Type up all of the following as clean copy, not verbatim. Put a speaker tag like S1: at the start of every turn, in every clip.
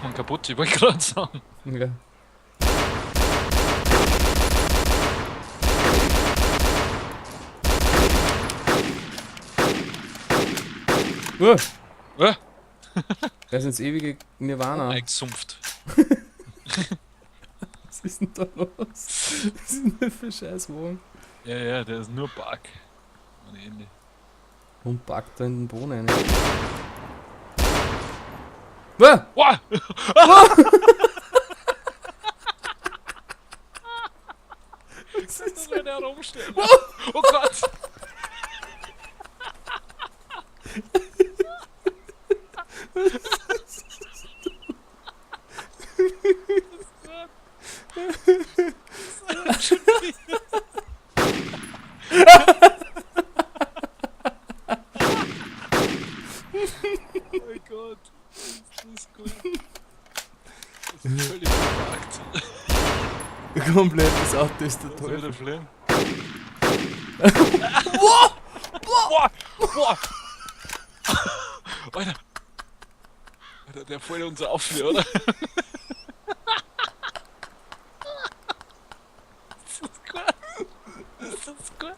S1: macht man kaputt, ich wollte gerade sagen.
S2: Ja.
S1: Äh,
S2: Er ist ins ewige Nirvana.
S1: eingesumpft.
S2: Was ist denn da los? Was ist denn das für Scheißwohnung?
S1: Ja, der ist nur Bug. Ohne Ende.
S2: Und packt da in den Boden rein. Ah!
S1: Wow!
S2: Was ist
S1: Das wird ja rumstehen. Oh Gott! Oh mein Gott, das ist gut. Das ist völlig verpackt.
S2: komplett das Auto ist der
S1: Das ist wieder
S2: Teufel.
S1: schlimm.
S2: Wow!
S1: Boah! Boah! Alter! Alter, der fällt uns auf hier, oder? Das ist gut. Das ist gut.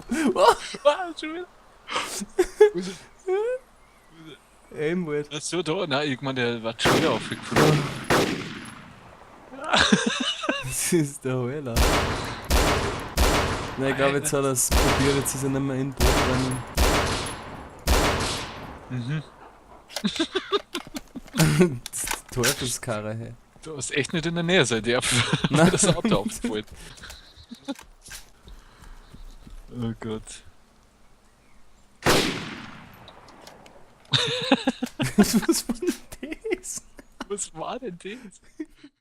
S1: Ah, schon wieder. Wo ist er?
S2: Aimweight.
S1: Ach so, da? Nein, ich meine, der war schon wieder aufgeflogen.
S2: Das ist der Höller. Nein, ich glaube, jetzt hat er es probiert, jetzt ist er nicht mehr in den Boot rein.
S1: Mhm.
S2: Das ist die Teufelskarre, hey.
S1: Du hast echt nicht in der Nähe sein dürfen,
S2: Nein.
S1: weil das Auto aufgefallen. Oh Gott.
S2: Was war denn das?
S1: Was war denn das?